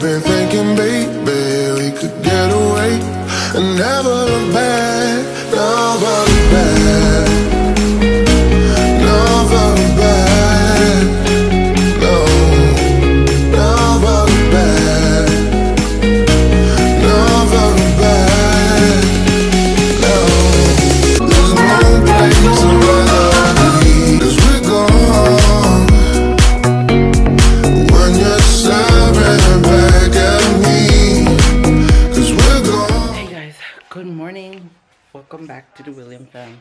been thinking, baby, we could get away and never look back, never look back, never look back, no, never look back, never look back, no. There's no place I'd rather be, 'cause we're gone when you're staring back at me, 'cause we're gone. Hey guys, good morning. Welcome back to the William fam.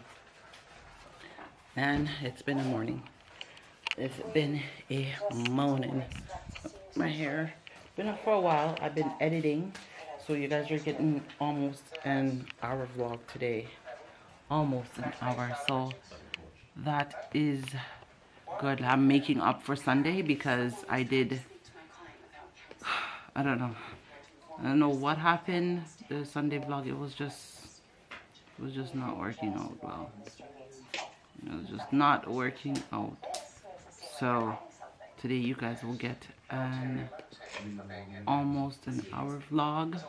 And it's been a morning. It's been a morning. My hair been up for a while. I've been editing, so you guys are getting almost an hour vlog today. Almost an hour, so that is good. I'm making up for Sunday because I don't know what happened. The Sunday vlog, it was just not working out well. It was just not working out. So today you guys will get an almost an hour vlog,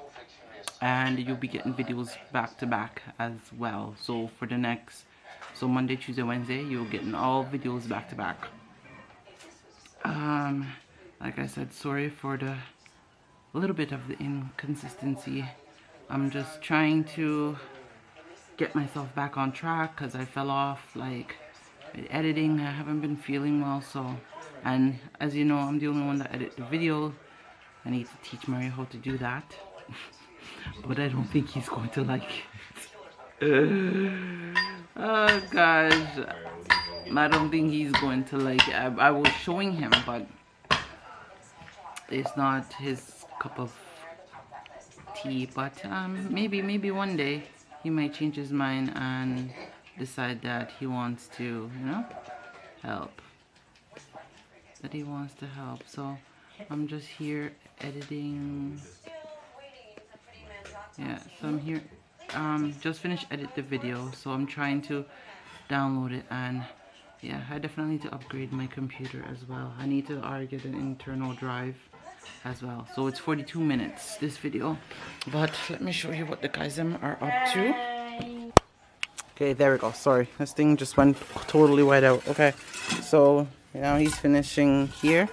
and you'll be getting videos back to back as well. So for the next, so Monday, Tuesday, Wednesday, you're getting all videos back to back. Like I said, sorry for the little bit of the inconsistency. I'm just trying to get myself back on track because I fell off, like, with editing. I haven't been feeling well, so, and as you know, I'm the only one that edit the video. I need to teach Mario how to do that. But I don't think he's going to like it. Oh gosh, I don't think he's going to like it. I was showing him, but it's not his cup of tea. But maybe one day he might change his mind and decide that he wants to, you know, help. That he wants to help. So I'm just here editing. Yeah, so I'm here. Just finished edit the video, so I'm trying to download it, and yeah, I definitely need to upgrade my computer as well. I need to get an internal drive as well. So it's 42 minutes this video, but let me show you what the guys are up to. Okay, there we go. Sorry, this thing just went totally white out. Okay, so now he's finishing here.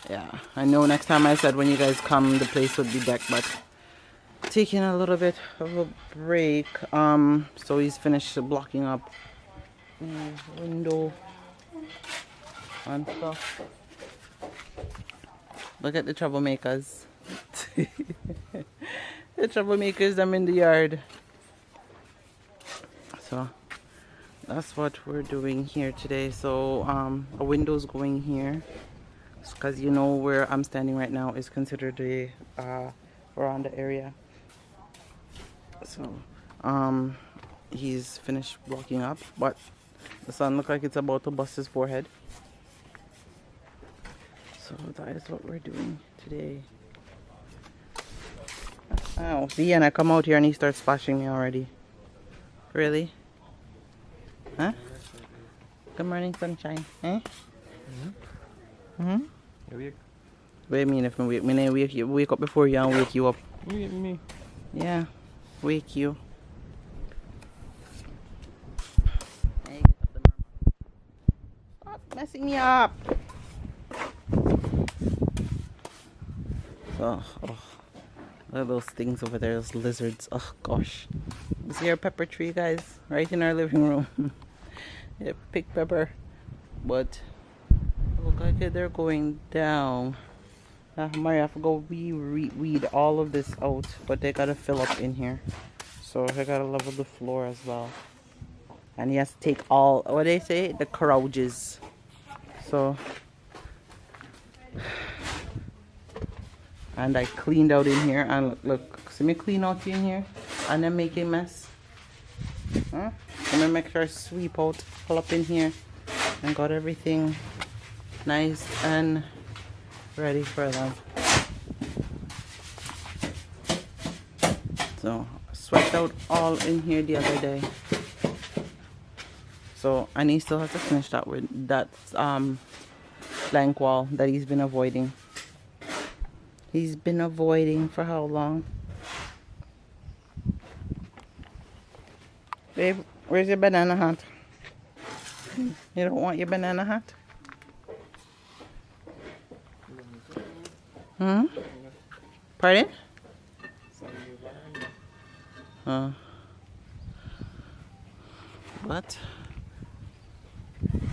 Yeah, I know next time I said when you guys come the place would be decked, but taking a little bit of a break. So he's finished blocking up window and stuff. Look at the troublemakers. The troublemakers, I'm in the yard. So that's what we're doing here today. So a window's going here, because you know where I'm standing right now is considered a veranda area. So he's finished blocking up, but the sun looks like it's about to bust his forehead. So that is what we're doing today. Oh, see, and I come out here and he starts splashing me already. Really? Huh? Good morning, sunshine. Eh? Mm-hmm. What do you mean if I wake up before you and wake you up? you me? Yeah, wake you. Hey, get up the mama. Stop messing me up. Oh, look at those things over there, those lizards. Oh gosh. You see our pepper tree, guys? Right in our living room. Yeah, pick pepper. But look like they're going down. Mario, I have to go weed all of this out, but they gotta fill up in here. So I gotta level the floor as well. And he has to take all, what they say? The crouches. So, and I cleaned out in here, and look, see me clean out in here and then make a mess. Huh? I'm gonna make sure I sweep out, pull up in here, and got everything nice and ready for them. So I swept out all in here the other day. So and he still has to finish that with that blank wall that he's been avoiding. He's been avoiding for how long? Babe, where's your banana hat? You don't want your banana hat? Hmm? Pardon? What?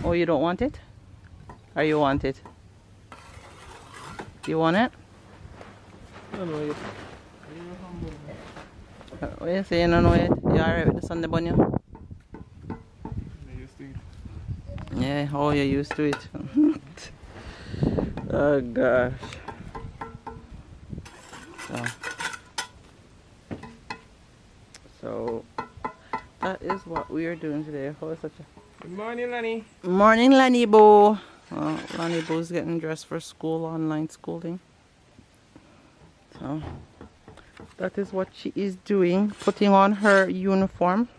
Oh, you don't want it? Or you want it? You want it? What you say you don't know it? You alright with the Sunday bun? Yeah, oh, you're used to it. Oh gosh. So that is what we are doing today. Oh, such a Good morning, Lanny. morning, Lanny Bo. Well, Lanny Bo's getting dressed for school, online schooling. So that is what she is doing, putting on her uniform.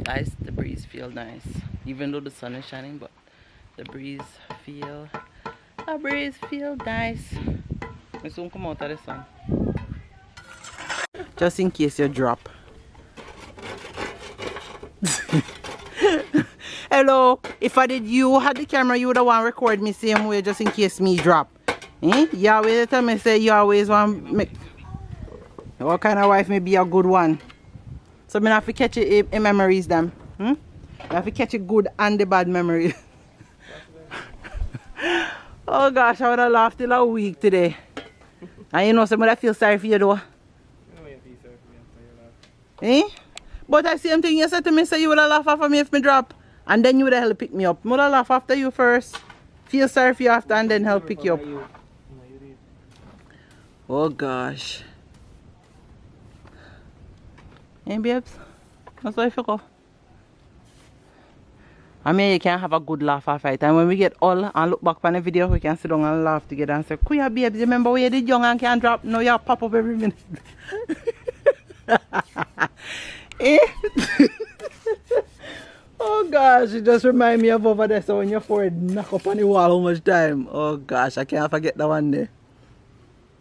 Guys, the breeze feels nice, even though the sun is shining, but the breeze feel nice. We soon come out of the sun. Just in case you drop. Hello, if I did you had the camera, you would have want to record me same way just in case me drop. Eh? You always tell me say you always want to make what kind of wife may be a good one. So I have to catch it in memories them. I have to catch it good and the bad memories. Oh gosh, I would have laughed till a week today. And you know somebody I feel sorry for you though. Eh? But the same thing you said to me, say you would have laughed after me if me drop. And then you would have helped pick me up. I would have laughed after you first. Feel sorry for you after and then help pick you up. Oh gosh. Hey babes, that's why I forgot. I mean you can have a good laugh after it. And when we get all and look back on the video, we can sit down and laugh together and say, Kuya babes, remember when you did young and can't drop? Now you pop up every minute. Eh? Oh gosh, it just remind me of over there. So when your forehead knock up on the wall how much time. Oh gosh, I can't forget that one there.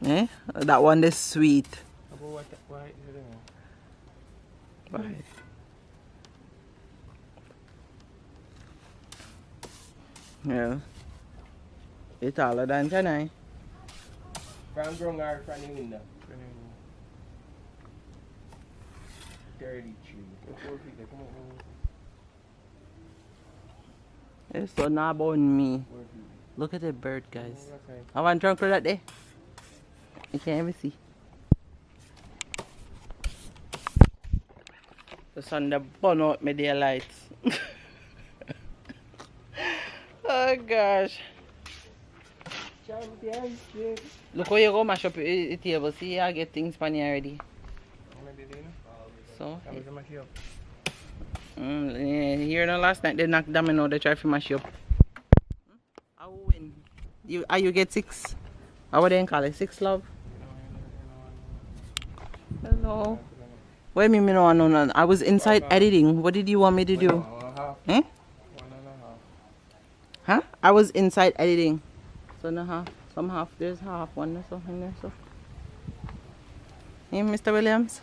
Eh? That one is sweet. Right. Yeah. It's taller than Chennai. From Grungar, from the window. 33. It's so not about me. Look at the bird, guys. I want drunk for that day. You can't even see. The sun that burn out my daylights. Oh gosh. Look how you go mash up the table. See, I get things funny already. So, yeah, here no last night they knocked domino, they try to mash you up. I will win. You get 6. How would they call it? 6 love? Hello. What do you mean no? I was inside editing. What did you want me to do? Eh? Huh? I was inside editing. So no half. Some half. There's half. One or something there. So. Hey, Mr. Williams.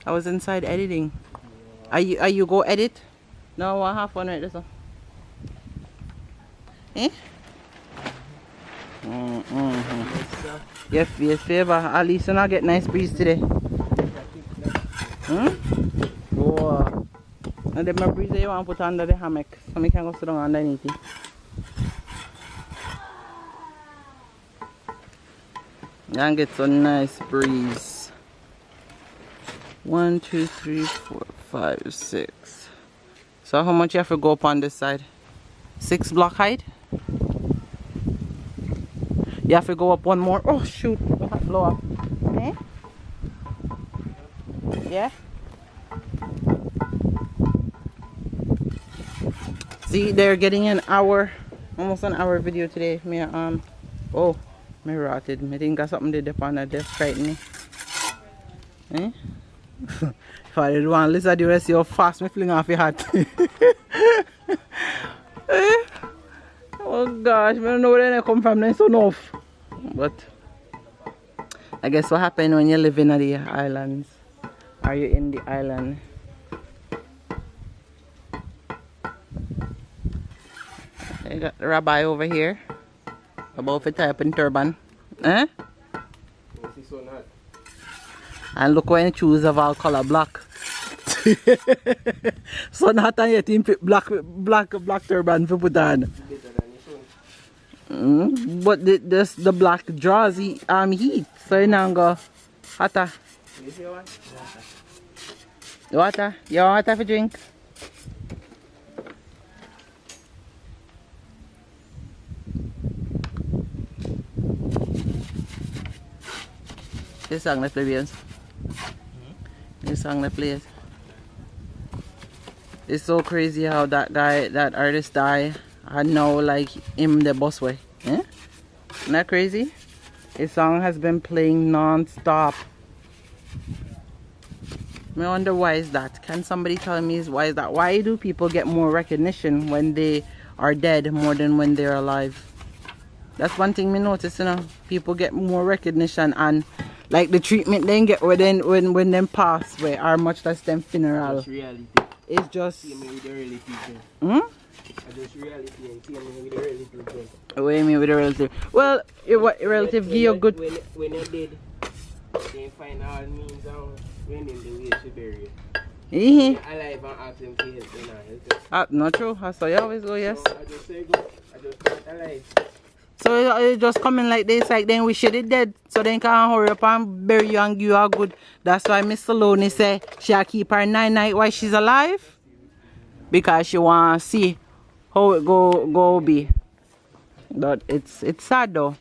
I was inside editing. Are you go edit? No, one half one right there. So. Eh? Yes, favor. At least you not get nice breeze today. Oh. And then my breeze you want to put under the hammock. So I can go sit down underneath it. And get some nice breeze. 1, 2, 3, 4, 5, 6. So how much you have to go up on this side? 6 block height? You have to go up one more. Oh shoot, we have to blow up. Eh? Yeah? See, they're getting an hour, almost an hour video today. Me oh, me rotted. Me think got something to dip on the desk right me. Eh? If I didn't want lizard, you would see how fast me fling off your hat. Oh gosh, I don't know where they come from, they're so enough. But I guess what happens when you live in the islands. Are you in the island? You got the rabbi over here. About to tie up in turban. Eh? And look when you choose of all color black. So not yet in black turban to put on. But the black draws heat, so you now go hotter. Water? You want water for drink? This song that plays. This song that plays. It's so crazy how that artist died. I know like him the busway. Yeah? Isn't that crazy? His song has been playing non-stop. I wonder why is that? Can somebody tell me why is that? Why do people get more recognition when they are dead more than when they're alive? That's one thing me notice, you know. People get more recognition and like the treatment they get when them pass away are much less than funeral. It's reality. It's just See me with the relative. Hmm? I just reality and see me with the relative. What do you mean with the relative? Well, what relative give you good when you're dead, they find all means out when in the way to bury you. Alive and ask them to help you. Not true. That's how you always go, yes. So I just say go. I just not alive. So it just coming like this, like then we should it dead. So then can hurry up and bury you and give you a good. That's why Miss Saloni say she'll keep her 9 nights while she's alive. Because she wanna see how it go be. But it's sad though.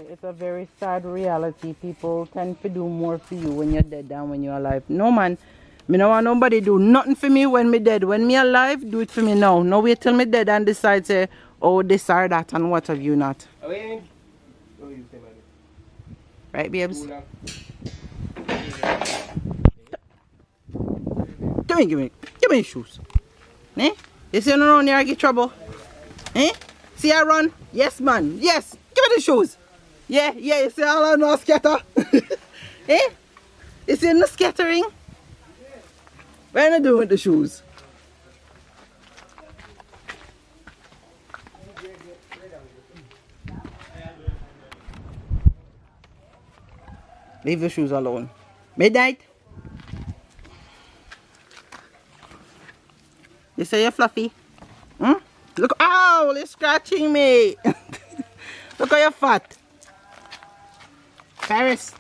It's a very sad reality. People tend to do more for you when you're dead than when you're alive. No man. Me no want nobody do nothing for me when me dead. When me alive, do it for me now. No wait till me dead and decide say, oh, this or that and what have you not. Right, babes? Give me your shoes. Eh? You see you around here I get trouble? Eh? See I run? Yes, man. Yes. Give me the shoes. Yeah, you see all I know scatter. Eh? You see no scattering? What are you doing with the shoes? Leave the shoes alone. Midnight. You say you're fluffy? Hmm? Look, ow, it's scratching me. Look how you're fat. Paris.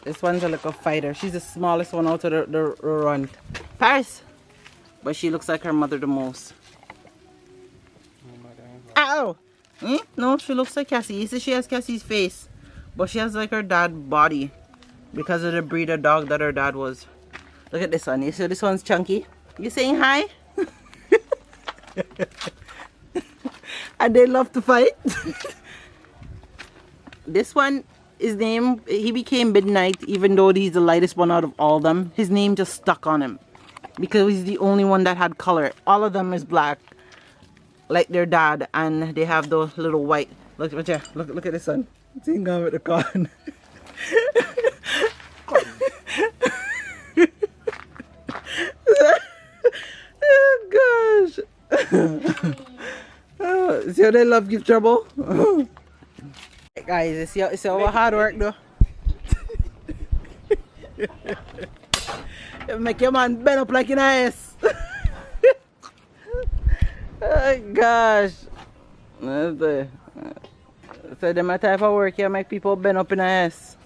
This one's a little fighter. She's the smallest one out of the run. Paris. But she looks like her mother the most. Ow. Hmm? No, she looks like Cassie. You see she has Cassie's face. But she has like her dad's body. Because of the breed of dog that her dad was. Look at this one. You see this one's chunky? You saying hi? And they love to fight. This one, his name, he became Midnight even though he's the lightest one out of all of them. His name just stuck on him. Because he's the only one that had color. All of them is black. Like their dad. And they have the little white. Look at this one. See him going with the corn. Oh gosh. See how they love give trouble? Guys, it's our hard work though. You make your man bend up like an ass. Oh gosh. So them a type of work here make people bend up in the ass.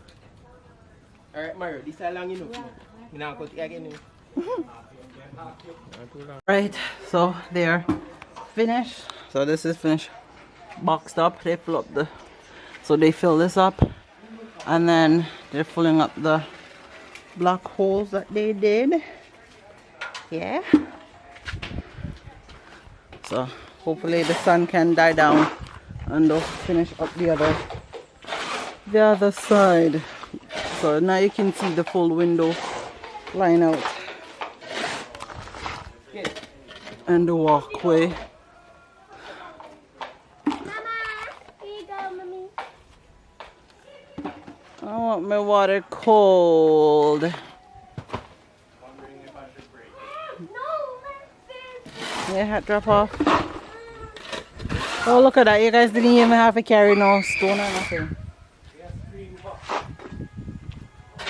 Alright Mario, this is long enough. You know, cut it again. Right, so they are finished. So this is finished, boxed up. They fill up so they fill this up, and then they're filling up the black holes that they did. Yeah. So hopefully the sun can die down and they'll finish up the other side. So now you can see the full window line out and the walkway. I want my water cold. Yeah, hat drop off. Oh, look at that. You guys didn't even have to carry no stone or nothing.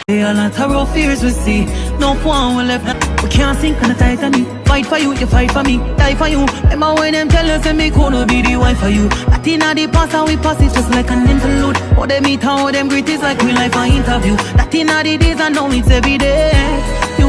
A lot of rough fears we see. No point we left. We can't sink on the Titanic. Fight for you, you fight for me. Die for you. Remember when them tell us that me could be the wife for you. That in the past and we pass it just like an interlude. How them meet, how them greet is like real life an interview. That in the days and now it's every day. You